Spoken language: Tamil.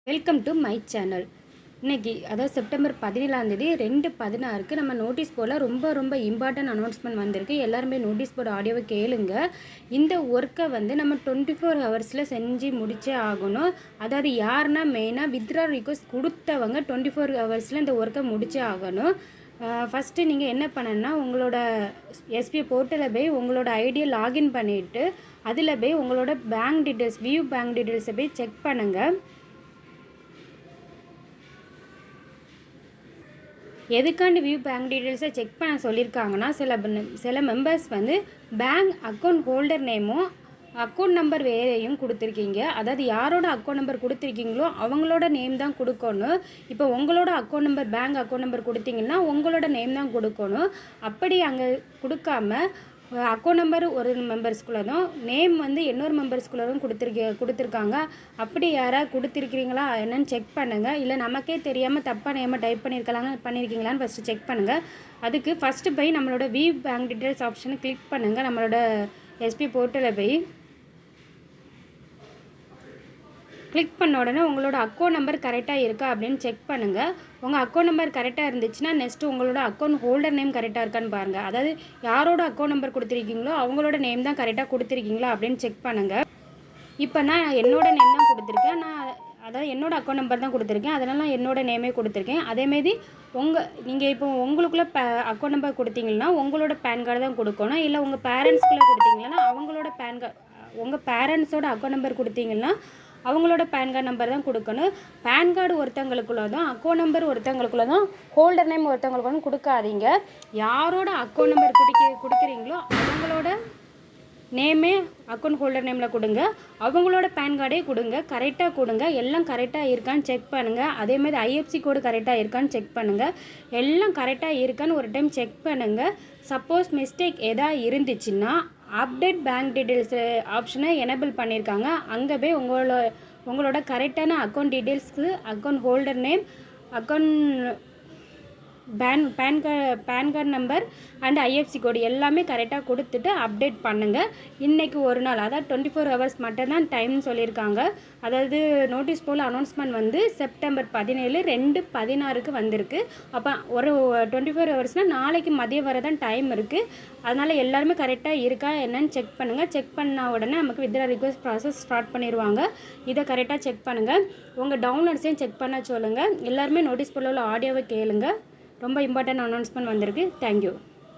Welcome to my channel. இன்றைக்கி அதாவது செப்டம்பர் 17 2/16 நம்ம நோட்டீஸ் போர்டில் ரொம்ப இம்பார்ட்டன்ட் அனௌன்ஸ்மெண்ட் வந்திருக்கு. எல்லாருமே நோட்டீஸ் போர்டு ஆடியோவை கேளுங்க. இந்த ஒர்க்கை நம்ம 24 ஹவர்ஸில் செஞ்சு முடிச்சே ஆகணும். அதாவது யாருன்னா மெயினாக வித்ட்ரா ரிக்வெஸ்ட் கொடுத்தவங்க 24 ஹவர்ஸில் இந்த ஒர்க்கை முடிச்சே ஆகணும். ஃபஸ்ட்டு நீங்கள் என்ன பண்ணணுன்னா உங்களோட எஸ்பிஐ போர்ட்டலில் போய் உங்களோட ஐடியை லாகின் பண்ணிவிட்டு அதில் போய் உங்களோட பேங்க் டீட்டெயில்ஸ் பேங்க் டீட்டெயில்ஸை போய் செக் பண்ணுங்கள். எதுக்காண்டி பேங்க் டீட்டெயில்ஸை செக் பண்ண சொல்லியிருக்காங்கன்னா சில மெம்பர்ஸ் பேங்க் அக்கௌண்ட் ஹோல்டர் நேமும் அக்கௌண்ட் நம்பர் வேறையும் கொடுத்துருக்கீங்க. அதாவது யாரோட அக்கௌண்ட் நம்பர் கொடுத்துருக்கீங்களோ அவங்களோட நேம் தான் கொடுக்கணும். இப்போ உங்களோட account number bank account number கொடுத்தீங்கன்னா உங்களோட நேம் தான் கொடுக்கணும். அப்படி அங்கே கொடுக்காம அக்கௌண்ட் நம்பர் ஒரு மெம்பர்ஸ்குள்ளதும் நேம் இன்னொரு மெம்பர்ஸ்குள்ளதும் கொடுத்துருக்காங்க. அப்படி யாராவது கொடுத்துருக்கிறீங்களா என்னன்னு செக் பண்ணுங்கள். இல்லை நமக்கே தெரியாமல் தப்பாக நேமை டைப் பண்ணியிருக்கீங்களான்னு ஃபஸ்ட்டு செக் பண்ணுங்கள். அதுக்கு ஃபஸ்ட்டு போய் நம்மளோட பேங்க் டீட்டெயில்ஸ் ஆப்ஷனை கிளிக் பண்ணுங்கள். நம்மளோட எஸ்பி போர்ட்டலில் போய் கிளிக் பண்ண உடனே உங்களோட அக்கௌண்ட் நம்பர் கரெக்டாக இருக்கா அப்படின்னு செக் பண்ணுங்கள். உங்கள் அக்கௌண்ட் நம்பர் கரெக்டாக இருந்துச்சுன்னா நெக்ஸ்ட்டு உங்களோட அக்கௌண்ட் ஹோல்டர் நேம் கரெக்டாக இருக்கான்னு பாருங்கள். அதாவது யாரோட அக்கௌண்ட் நம்பர் கொடுத்துருக்கீங்களோ அவங்களோட நேம் தான் கரெக்டாக கொடுத்துருக்கீங்களா அப்படின்னு செக் பண்ணுங்கள். இப்போ நான் என்னோடய நேம் தான் கொடுத்துருக்கேன். அதாவது என்னோடய அக்கௌண்ட் நம்பர் தான் கொடுத்துருக்கேன். அதனால் நான் என்னோடய நேமே கொடுத்துருக்கேன். அதேமாரி நீங்கள் இப்போ உங்களுக்குள்ளே அக்கௌண்ட் நம்பர் கொடுத்தீங்கன்னா உங்களோட பேன் கார்டு தான் கொடுக்கணும். இல்லை உங்கள் பேரண்ட்ஸ்குள்ளே கொடுத்தீங்கன்னா அவங்களோட பேன் கார்டு உங்கள் பேரண்ட்ஸோட அக்கௌண்ட் நம்பர் கொடுத்தீங்கன்னா அவங்களோட பேன் கார்டு நம்பர் தான் கொடுக்கணும். பேன் கார்டு ஒருத்தவங்களுக்குள்ள தான், அக்கௌண்ட் நம்பர் ஒருத்தவங்களுக்குள்ள தான், ஹோல்டர் நேம் ஒருத்தவங்களுக்கு கொடுக்காதீங்க. யாரோட அக்கௌண்ட் நம்பர் கொடுக்குறீங்களோ அவங்களோட நேமே அக்கௌண்ட் ஹோல்டர் நேமில் கொடுங்க. அவங்களோட பேன் கார்டே கொடுங்க. கரெக்டாக கொடுங்க. எல்லாம் கரெக்டாக இருக்கான்னு செக் பண்ணுங்கள். அதேமாதிரி ஐஎஃப்சி கோடு கரெக்டாக இருக்கான்னு செக் பண்ணுங்கள். எல்லாம் கரெக்டாக இருக்கான்னு ஒரு டைம் செக் பண்ணுங்கள். சப்போஸ் மிஸ்டேக் எதாவது இருந்துச்சுன்னா அப்டேட் பேங்க் டீட்டெயில்ஸ் ஆப்ஷனை எனேபிள் பண்ணியிருக்காங்க. அங்கே போய் உங்களோட கரெக்டான அக்கௌண்ட் டீட்டெயில்ஸ்க்கு account holder name, account PAN card number and IFC code எல்லாமே கரெக்டாக கொடுத்துட்டு அப்டேட் பண்ணுங்கள். இன்றைக்கி ஒரு நாள், அதாவது 24 ஹவர்ஸ் மட்டும்தான் டைம்னு சொல்லியிருக்காங்க. அதாவது நோட்டீஸ் போல் அனௌன்ஸ்மெண்ட் செப்டம்பர் 17 2/16 வந்திருக்கு. அப்போ ஒரு 24 ஹவர்ஸ்னால் நாளைக்கு மதியம் வரை தான் டைம் இருக்குது. அதனால் எல்லாருமே கரெக்டாக இருக்கா என்னன்னு செக் பண்ணுங்கள். செக் பண்ண உடனே நமக்கு வித்ட்ரா ரிக்வெஸ்ட் ப்ராசஸ் ஸ்டார்ட் பண்ணிடுவாங்க. இதை கரெக்டாக செக் பண்ணுங்கள். உங்கள் டவுன்லோட்ஸையும் செக் பண்ண சொல்லுங்கள். எல்லாருமே நோட்டீஸ் போல் உள்ள ஆடியோவை கேளுங்க. ரொம்ப இம்பார்ட்டன்ட் அனௌன்ஸ்மெண்ட் வந்திருக்கு. தேங்க்யூ.